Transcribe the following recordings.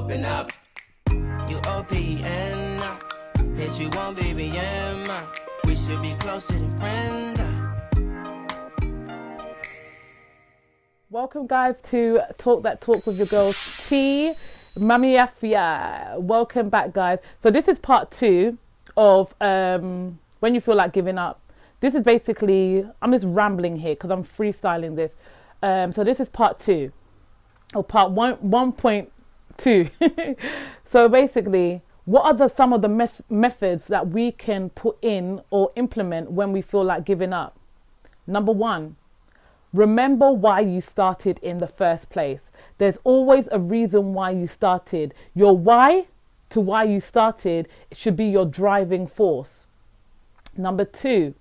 open up. You OPN, bitch, you won't BBM. We should be closer than friends. Welcome, guys, to Talk That Talk with your girls, T, Mami Afia. Welcome back, guys. So this is part 2 of when you feel like giving up. This is basically, I'm just rambling here because I'm freestyling this. So this is part 2, or part 1.2. So basically, what are some of the methods that we can put in or implement when we feel like giving up? Number 1, remember why you started in the first place. There's always a reason why you started. Your why to why you started should be your driving force. Number 2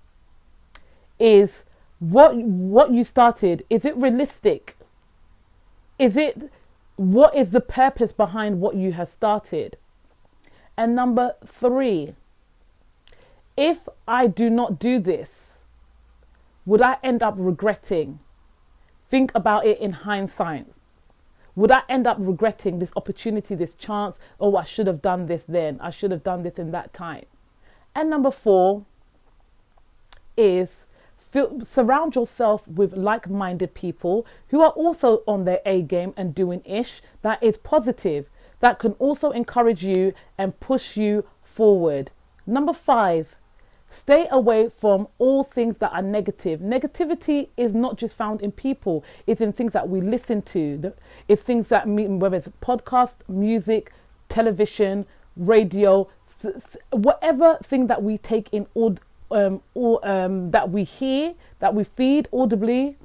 is what you started. Is it realistic? What is the purpose behind what you have started? And number 3, if I do not do this, would I end up regretting? Think about it in hindsight. Would I end up regretting this opportunity, this chance? Oh, I should have done this then. I should have done this in that time. And number 4 is surround yourself with like-minded people who are also on their A game and doing ish that is positive, that can also encourage you and push you forward. Number 5, stay away from all things that are negative. Negativity is not just found in people. It's in things that we listen to. It's things that, whether it's podcast, music, television, radio, whatever thing that we take in, that we hear, that we feed audibly,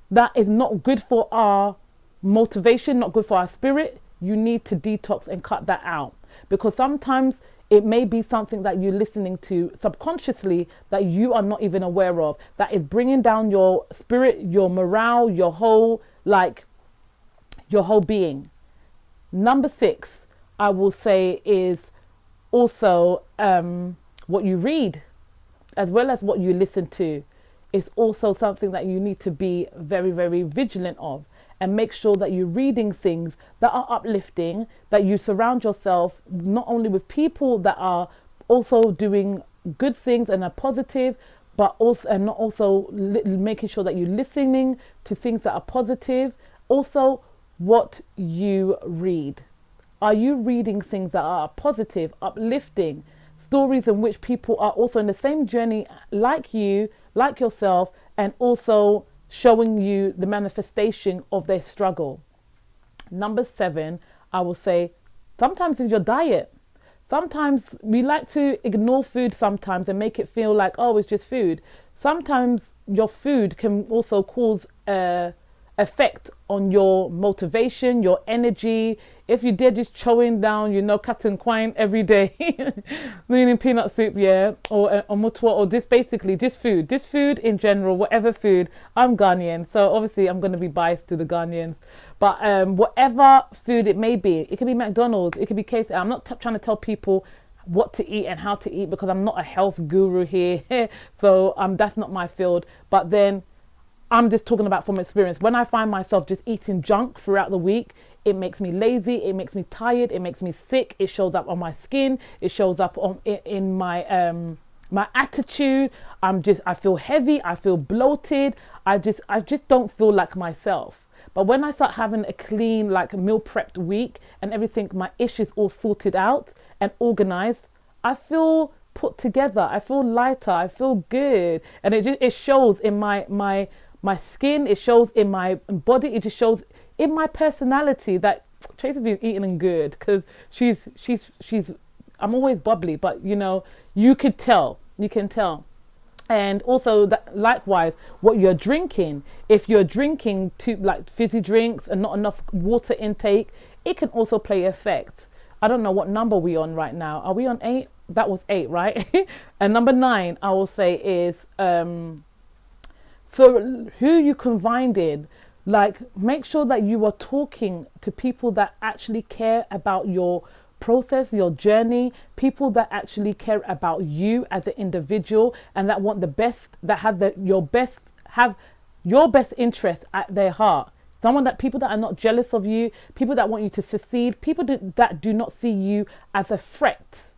that is not good for our motivation, not good for our spirit. You need to detox and cut that out, because sometimes it may be something that you're listening to subconsciously that you are not even aware of, that is bringing down your spirit, your morale, your whole being. Number 6, I will say, is also what you read as well as what you listen to. Is also something that you need to be very, very vigilant of, and make sure that you're reading things that are uplifting, that you surround yourself not only with people that are also doing good things and are positive, but also making sure that you're listening to things that are positive. Also, what you read. Are you reading things that are positive, uplifting, stories in which people are also in the same journey like you, like yourself, and also showing you the manifestation of their struggle? Number 7, I will say, sometimes it's your diet. Sometimes we like to ignore food sometimes and make it feel like, oh, it's just food. Sometimes your food can also cause effect on your motivation, your energy. If you did just chowing down, cut and quine every day, eating peanut soup, or mutwa, or just food in general, whatever food. I'm Ghanaian, so obviously I'm going to be biased to the Ghanaians. But whatever food it may be, it could be McDonald's, it could be KFC. I'm not trying to tell people what to eat and how to eat, because I'm not a health guru here. So that's not my field. But then I'm just talking about from experience. When I find myself just eating junk throughout the week, it makes me lazy, it makes me tired, it makes me sick, it shows up on my skin, it shows up in my my attitude. I feel heavy, I feel bloated, I just don't feel like myself. But when I start having a clean, meal prepped week and everything, my issues all sorted out and organized, I feel put together, I feel lighter, I feel good. And it shows in my skin, it shows in my body, it just shows in my personality that Tracy's been eating good, because she's I'm always bubbly, but you can tell. And also that likewise, what you're drinking, if you're drinking fizzy drinks and not enough water intake, it can also play effect. I don't know what number we're on right now. Are we on 8? That was 8, right? And number 9, I will say, is so who you confide in. Make sure that you are talking to people that actually care about your process, your journey, people that actually care about you as an individual and that want the best, that have your best interest at their heart. People that are not jealous of you, people that want you to succeed, people that do not see you as a threat.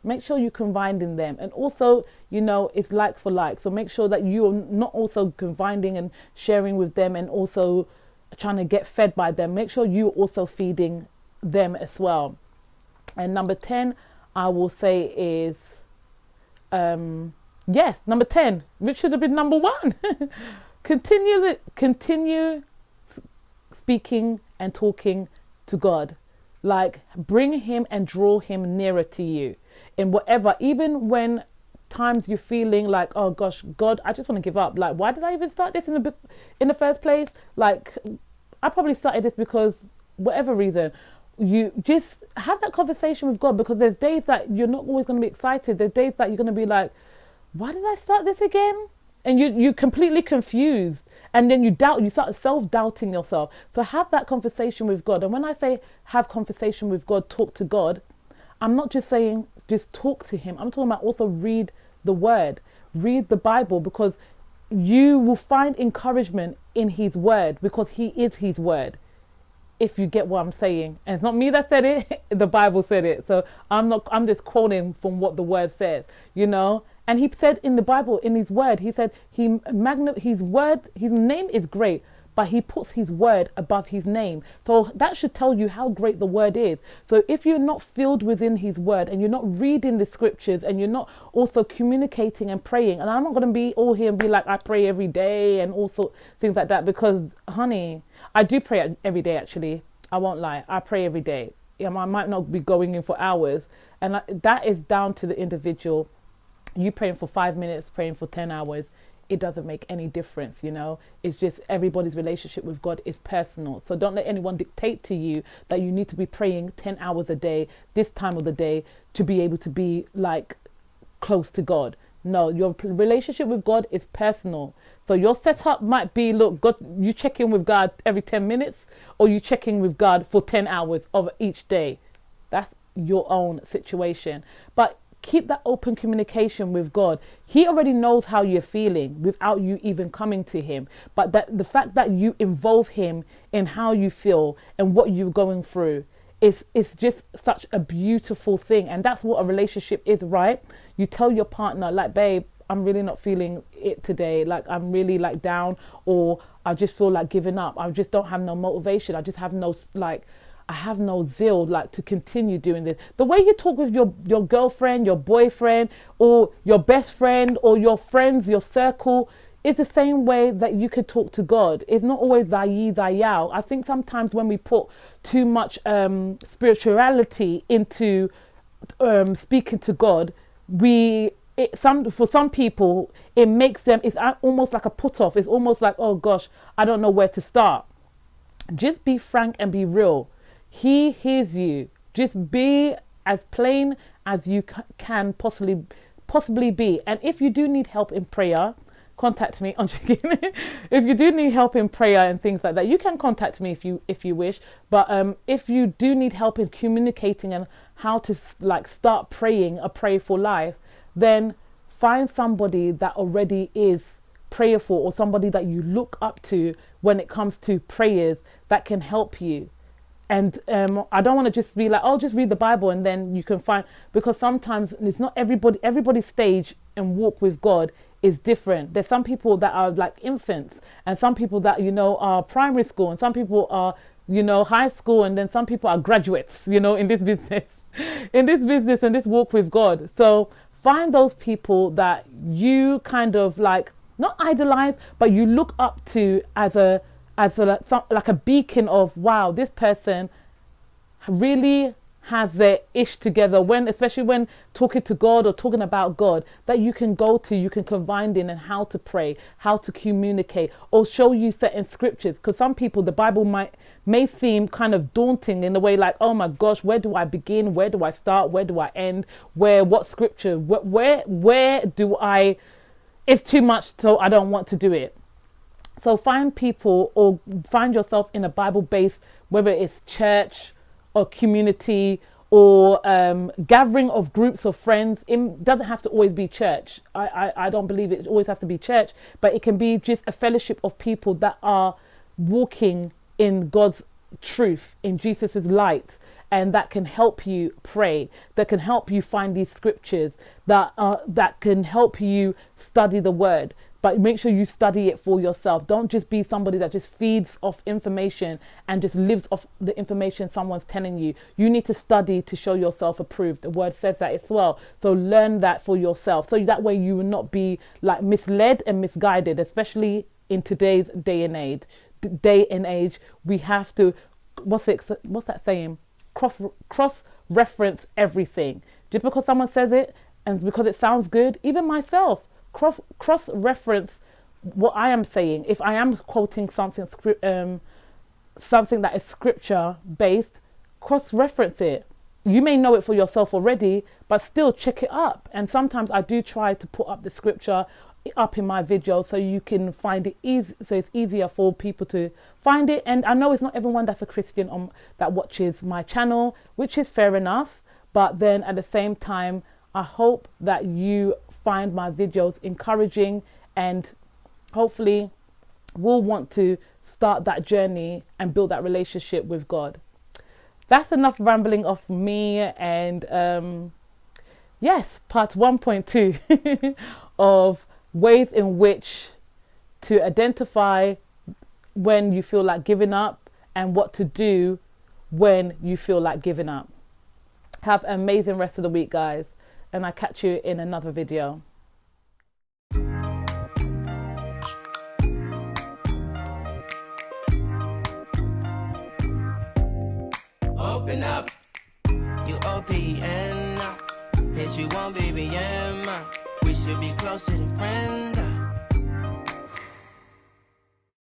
Make sure you confide in them. And also, it's like for like. So make sure that you are not also confiding and sharing with them and also trying to get fed by them. Make sure you're also feeding them as well. And number 10, I will say is, yes, number 10, which should have been number 1. Continue speaking and talking to God. Like, bring him and draw him nearer to you in whatever, even when times you're feeling like, oh gosh, God, I just want to give up. Like, why did I even start this in the first place? Like, I probably started this because whatever reason. You just have that conversation with God, because there's days that you're not always going to be excited. There's days that you're going to be like, why did I start this again? And you're completely confused. And then you start self-doubting yourself. So have that conversation with God. And when I say have conversation with God, talk to God, I'm not just saying just talk to him. I'm talking about also read the word, read the Bible, because you will find encouragement in his word, because he is his word. If you get what I'm saying. And it's not me that said it, the Bible said it. So I'm just quoting from what the word says, And he said in the Bible, in his word, he said his name is great, but he puts his word above his name. So that should tell you how great the word is. So if you're not filled within his word, and you're not reading the scriptures, and you're not also communicating and praying, and I'm not going to be all here and be like, I pray every day and also things like that, because honey, I do pray every day. Actually, I won't lie, I pray every day. I might not be going in for hours, and that is down to the individual. You praying for 5 minutes, praying for 10 hours, it doesn't make any difference, It's just everybody's relationship with God is personal. So don't let anyone dictate to you that you need to be praying 10 hours a day, this time of the day, to be able to be like close to God. No, your relationship with God is personal. So your setup might be, look, God, you check in with God every 10 minutes, or you check in with God for 10 hours of each day. That's your own situation. But keep that open communication with God. He already knows how you're feeling without you even coming to him. But the fact that you involve him in how you feel and what you're going through is just such a beautiful thing. And that's what a relationship is, right? You tell your partner, like, babe, I'm really not feeling it today. Like, I'm really like down, or I just feel like giving up. I just don't have no motivation. I just have no I have no zeal to continue doing this. The way you talk with your girlfriend, your boyfriend, or your best friend, or your friends, your circle, is the same way that you could talk to God. It's not always thy ye, thy yao. I think sometimes when we put too much spirituality into speaking to God, for some people, it makes them, it's almost like a put off. It's almost like, oh gosh, I don't know where to start. Just be frank and be real. He hears you. Just be as plain as you can possibly be. And if you do need help in prayer, contact me. I'm joking. If you do need help in prayer and things like that, you can contact me if you wish. But if you do need help in communicating and how to start praying a prayerful life, then find somebody that already is prayerful, or somebody that you look up to when it comes to prayers that can help you. And I don't want to just be like, oh, just read the Bible and then you can find, because sometimes it's not everybody's stage and walk with God is different. There's some people that are like infants, and some people that, are primary school, and some people are, high school, and then some people are graduates, in this business, and this walk with God. So find those people that you kind of not idolize, but you look up to as a beacon of, wow, this person really has their ish together, especially when talking to God or talking about God, that you can go to, you can confide in, and how to pray, how to communicate, or show you certain scriptures. Because some people, the Bible may seem kind of daunting in the way, like, oh my gosh, where do I begin? Where do I start? Where do I end? What scripture? Where do I? It's too much, so I don't want to do it. So find people, or find yourself in a Bible-based, whether it's church or community or gathering of groups of friends. It doesn't have to always be church. I don't believe it always has to be church, but it can be just a fellowship of people that are walking in God's truth, in Jesus's light, and that can help you pray, that can help you find these scriptures, that can help you study the word. But make sure you study it for yourself. Don't just be somebody that just feeds off information and just lives off the information someone's telling you. You need to study to show yourself approved. The word says that as well. So learn that for yourself. So that way you will not be like misled and misguided, especially in today's day and age. We have to, what's that saying? Cross reference everything. Just because someone says it and because it sounds good, even myself, cross reference what I am saying. If I am quoting something that is scripture based, cross reference it. You may know it for yourself already, but still check it up. And sometimes I do try to put up the scripture up in my video so you can find it easy, so it's easier for people to find it. And I know it's not everyone that's a Christian that watches my channel, which is fair enough, but then at the same time I hope that you find my videos encouraging and hopefully will want to start that journey and build that relationship with God. That's enough rambling off me, and yes, part 1.2 of ways in which to identify when you feel like giving up and what to do when you feel like giving up. Have an amazing rest of the week, guys, and I'll catch you in another video. Open up, you open up. Bitch, you won't be BM. We should be closer than friends.